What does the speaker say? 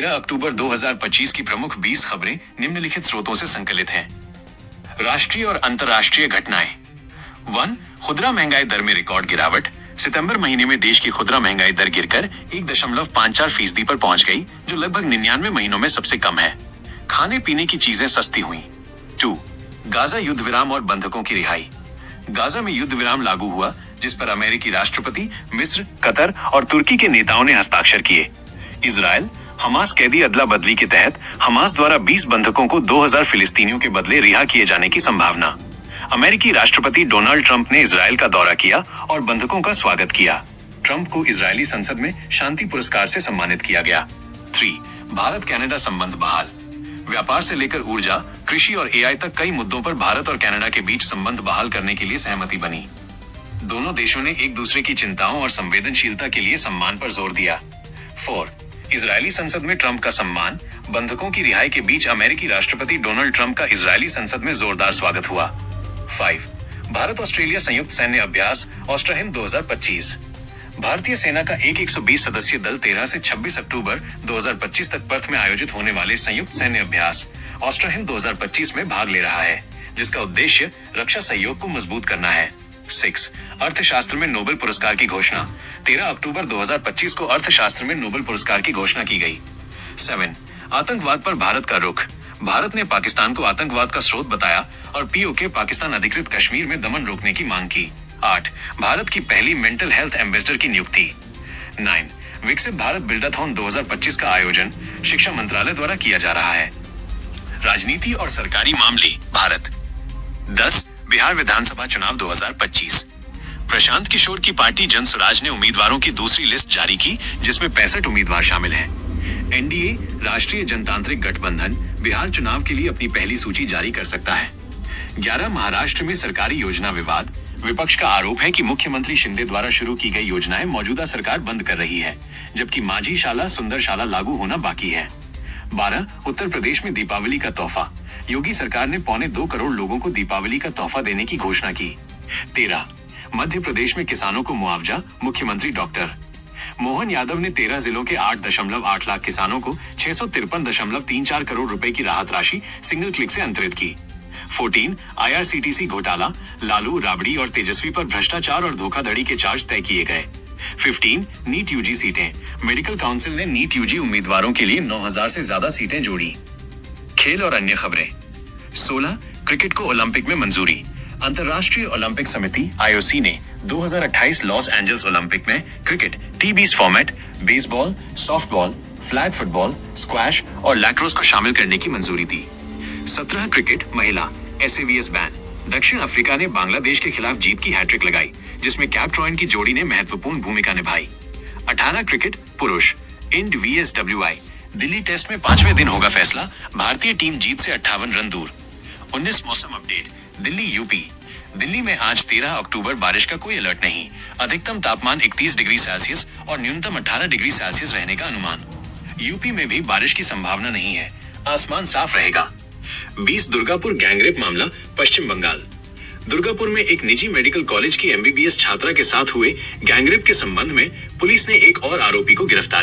13 अक्टूबर 2025 की प्रमुख 20 खबरें निम्नलिखित स्रोतों से संकलित हैं। राष्ट्रीय और अंतर्राष्ट्रीय घटनाएं। 1. खुदरा महंगाई दर में रिकॉर्ड गिरावट। सितंबर महीने में देश की खुदरा महंगाई दर गिरकर 1.54% पर पहुंच गई, जो लगभग 99 महीनों में सबसे कम है। खाने पीने की चीजें सस्ती हुई। 2. गाजा युद्ध विराम और बंधकों की रिहाई। गाजा में युद्ध विराम लागू हुआ, जिस पर अमेरिकी राष्ट्रपति, मिस्र, कतर और तुर्की के नेताओं ने हस्ताक्षर किए। इजरायल हमास कैदी अदला बदली के तहत हमास द्वारा 20 बंधकों को 2000 फिलिस्तीनियों के बदले रिहा किए जाने की संभावना। अमेरिकी राष्ट्रपति डोनाल्ड ट्रंप ने इजरायल का दौरा किया और बंधकों का स्वागत किया। ट्रंप को इजरायली संसद में शांति पुरस्कार से सम्मानित किया गया। 3. भारत कनाडा संबंध बहाल। व्यापार से लेकर ऊर्जा, कृषि और एआई तक कई मुद्दों पर भारत और कनाडा के बीच संबंध बहाल करने के लिए सहमति बनी। दोनों देशों ने एक दूसरे की चिंताओं और संवेदनशीलता के लिए सम्मान पर जोर दिया। 4. इजरायली संसद में ट्रंप का सम्मान। बंधकों की रिहाई के बीच अमेरिकी राष्ट्रपति डोनाल्ड ट्रंप का इजरायली संसद में जोरदार स्वागत हुआ। 5. भारत ऑस्ट्रेलिया संयुक्त सैन्य अभ्यास ऑस्ट्राहिंद 2025। भारतीय सेना का एक 120 सदस्यीय दल 13 से 26 अक्टूबर 2025 तक पर्थ में आयोजित होने वाले संयुक्त सैन्य अभ्यास ऑस्ट्राहिंद 2025 में भाग ले रहा है, जिसका उद्देश्य रक्षा सहयोग को मजबूत करना है। 6. अर्थशास्त्र में नोबेल पुरस्कार की घोषणा। 13 अक्टूबर 2025 को अर्थशास्त्र में नोबेल पुरस्कार की घोषणा की गई। 7. आतंकवाद पर भारत का रुख। भारत ने पाकिस्तान को आतंकवाद का स्रोत बताया और पीओके पाकिस्तान अधिकृत कश्मीर में दमन रोकने की मांग की। 8. भारत की पहली मेंटल हेल्थ एम्बेसडर की नियुक्ति। 9. विकसित भारत बिल्डाथॉन 2025 का आयोजन शिक्षा मंत्रालय द्वारा किया जा रहा है। राजनीति और सरकारी मामले। भारत। 10. बिहार विधानसभा चुनाव 2025। प्रशांत किशोर की पार्टी जन स्वराज ने उम्मीदवारों की दूसरी लिस्ट जारी की, जिसमें 65 उम्मीदवार शामिल हैं। एनडीए राष्ट्रीय जनतांत्रिक गठबंधन बिहार चुनाव के लिए अपनी पहली सूची जारी कर सकता है। 11. महाराष्ट्र में सरकारी योजना विवाद। विपक्ष का आरोप है कि मुख्यमंत्री शिंदे द्वारा शुरू की गई योजनाएं मौजूदा सरकार बंद कर रही है, जबकि माझी शाला सुंदर शाला लागू होना बाकी है। 12. उत्तर प्रदेश में दीपावली का तोहफा। योगी सरकार ने 1.25 करोड़ लोगों को दीपावली का तोहफा देने की घोषणा की। 13. मध्य प्रदेश में किसानों को मुआवजा। मुख्यमंत्री डॉक्टर मोहन यादव ने 13 जिलों के 8.8 लाख किसानों को 653.34 करोड़ रुपए की राहत राशि सिंगल क्लिक से अंतरित की। 14. IRCTC घोटाला। लालू, राबड़ी और तेजस्वी पर भ्रष्टाचार और धोखाधड़ी के चार्ज तय किए गए। 15. नीट यूजी सीटें। मेडिकल काउंसिल ने नीट यूजी उम्मीदवारों के लिए 9000 से ज्यादा सीटें जोड़ी। खेल और अन्य खबरें। 16. क्रिकेट को ओलंपिक में मंजूरी। अंतर्राष्ट्रीय ओलंपिक समिति IOC ने 2028 लॉस एंजल्स ओलंपिक में क्रिकेट, टी20 format, baseball, softball, flag football, squash और लैक्रोस को शामिल करने की मंजूरी दी। 17. क्रिकेट महिला SAVS बैन। दक्षिण अफ्रीका ने बांग्लादेश के खिलाफ जीत की हैट्रिक लगाई, जिसमें कैप ट्रॉइन की जोड़ी ने महत्वपूर्ण भूमिका निभाई। 18. क्रिकेट पुरुष Ind vs WI। Delhi test में 5वें दिन होगा फैसला। भारतीय टीम जीत से 58 रन दूर। 19. मौसम अपडेट। दिल्ली यूपी। दिल्ली में आज 13 अक्टूबर बारिश का कोई अलर्ट नहीं। अधिकतम तापमान 31 डिग्री सेल्सियस और न्यूनतम 18 डिग्री सेल्सियस रहने का अनुमान। यूपी में भी बारिश की संभावना नहीं है। आसमान साफ रहेगा। 20. दुर्गापुर गैंगरेप मामला पश्चिम बंगाल। दुर्गापुर में एक निजी मेडिकल कॉलेज की MBBS छात्रा के साथ हुए गैंगरेप के संबंध में पुलिस ने एक और आरोपी को गिरफ्तार